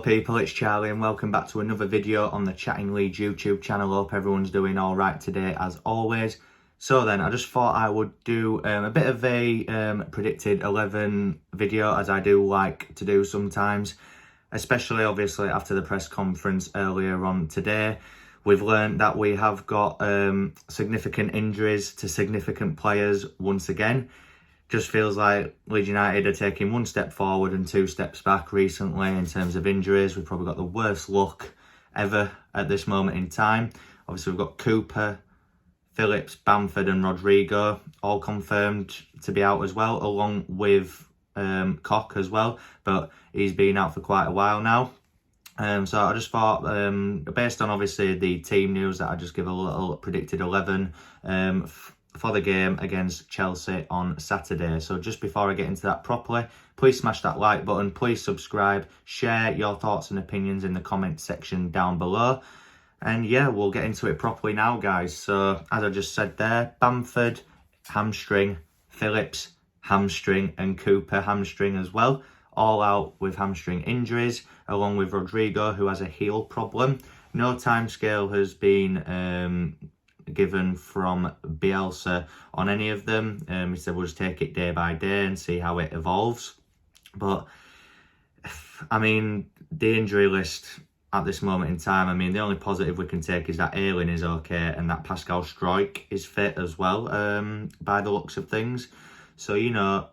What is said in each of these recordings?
people, it's Charlie and welcome back to another video on the Chatting Leeds YouTube channel. Hope everyone's doing alright today as always. So then, I just thought I would do a bit of a predicted 11 video, as I do like to do sometimes. Especially obviously after the press conference earlier on today. We've learned that we have got significant injuries to significant players once again. Just feels like Leeds United are taking one step forward and two steps back recently in terms of injuries. We've probably got the worst luck ever at this moment in time. Obviously, we've got Cooper, Phillips, Bamford and Rodrigo all confirmed to be out as well, along with Koch as well, but he's been out for quite a while now. So I just thought, based on obviously the team news, that I just give a little predicted 11 for the game against Chelsea on Saturday. So just before I get into that properly, please smash that like button, please subscribe, share your thoughts and opinions in the comment section down below. And yeah, we'll get into it properly now, guys. So as I just said there, Bamford, hamstring, Phillips, hamstring and Cooper, hamstring as well. All out with hamstring injuries, along with Rodrigo, who has a heel problem. No timescale has been given from Bielsa on any of them. He said we'll just take it day by day and see how it evolves. But I mean, the injury list at this moment in time, I mean, the only positive we can take is that Ayling is okay and that Pascal Struijk is fit as well, by the looks of things. So, you know,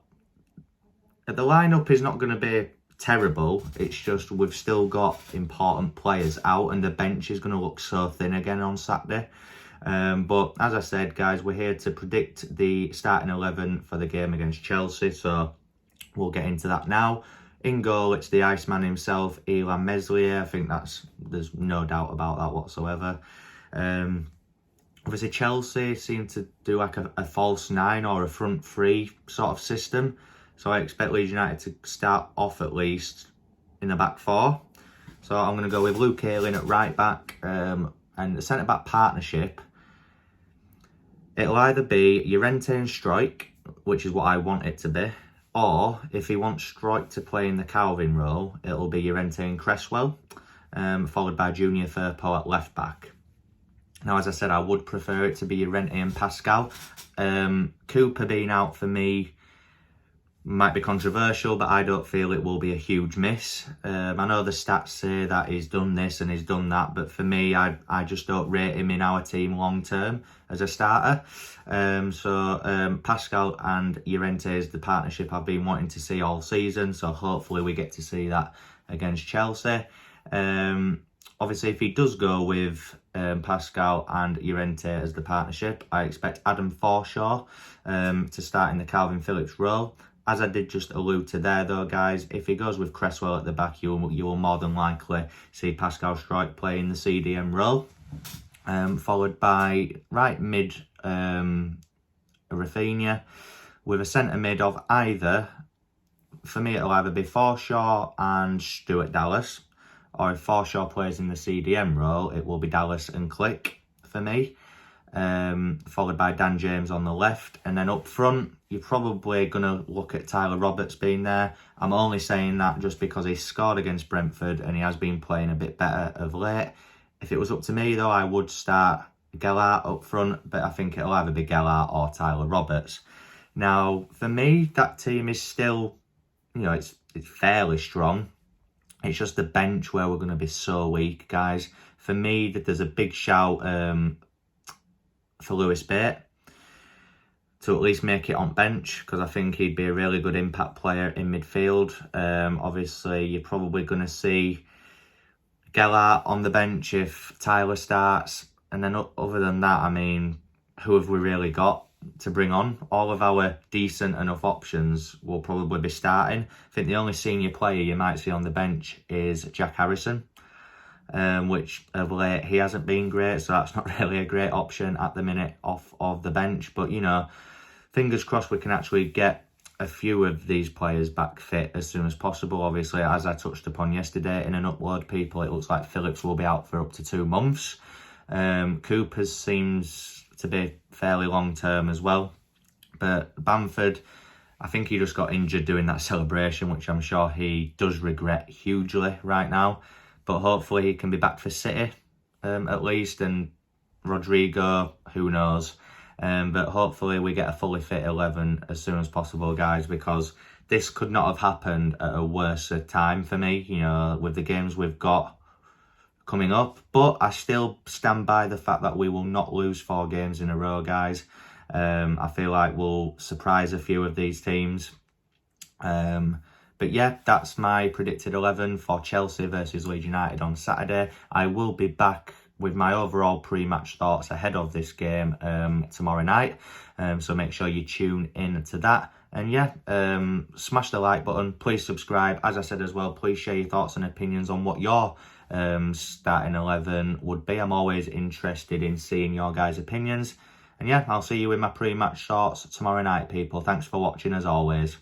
the lineup is not going to be terrible. It's just we've still got important players out and the bench is going to look so thin again on Saturday. But as I said, guys, we're here to predict the starting 11 for the game against Chelsea. So we'll get into that now. In goal, it's the Iceman himself, Illan Meslier. I think there's no doubt about that whatsoever. Obviously, Chelsea seem to do like a false nine or a front three sort of system. So I expect Leeds United to start off at least in the back four. So I'm going to go with Luke Ayling at right back, and the centre-back partnership. It'll either be Llorente and Struijk, which is what I want it to be, or if he wants Struijk to play in the Calvin role, it'll be Llorente and Cresswell, followed by Junior Firpo at left back. Now, as I said, I would prefer it to be Llorente and Pascal. Cooper being out for me might be controversial, but I don't feel it will be a huge miss. I know the stats say that he's done this and he's done that, but for me, I just don't rate him in our team long term as a starter. So Pascal and Llorente is the partnership I've been wanting to see all season, so hopefully we get to see that against Chelsea. Obviously, if he does go with Pascal and Llorente as the partnership, I expect Adam Forshaw to start in the Calvin Phillips role. As I did just allude to there, though, guys, if he goes with Cresswell at the back, you will more than likely see Pascal Struijk play in the CDM role, followed by right mid Rafinha, with a centre mid of either, for me, it'll either be Forshaw and Stuart Dallas, or if Forshaw plays in the CDM role, it will be Dallas and Click for me. Followed by Dan James on the left, and then up front you're probably going to look at Tyler Roberts being there. I'm only saying that just because he scored against Brentford and he has been playing a bit better of late. If it was up to me though, I would start Gelhardt up front, but I think it'll either be Gelhardt or Tyler Roberts. Now for me, that team is still, you know, it's fairly strong. It's just the bench where we're going to be so weak, guys. For me, there's a big shout for Lewis Bate to at least make it on bench, because I think he'd be a really good impact player in midfield. Obviously, you're probably going to see Gelhardt on the bench if Tyler starts. And then other than that, I mean, who have we really got to bring on? All of our decent enough options will probably be starting. I think the only senior player you might see on the bench is Jack Harrison. Which of late he hasn't been great, so that's not really a great option at the minute off of the bench. But you know, fingers crossed we can actually get a few of these players back fit as soon as possible. Obviously, as I touched upon yesterday in an upload, people, it looks like Phillips will be out for up to 2 months. Cooper seems to be fairly long term as well, but Bamford I think he just got injured doing that celebration, which I'm sure he does regret hugely right now. But hopefully he can be back for City at least, and Rodrigo, who knows. But hopefully we get a fully fit 11 as soon as possible, guys, because this could not have happened at a worse time for me, you know, with the games we've got coming up. But I still stand by the fact that we will not lose 4 games in a row, guys. I feel like we'll surprise a few of these teams. But yeah, that's my predicted 11 for Chelsea versus Leeds United on Saturday. I will be back with my overall pre-match thoughts ahead of this game tomorrow night. So make sure you tune in to that. And yeah, smash the like button. Please subscribe. As I said as well, please share your thoughts and opinions on what your starting 11 would be. I'm always interested in seeing your guys' opinions. And yeah, I'll see you in my pre-match thoughts tomorrow night, people. Thanks for watching as always.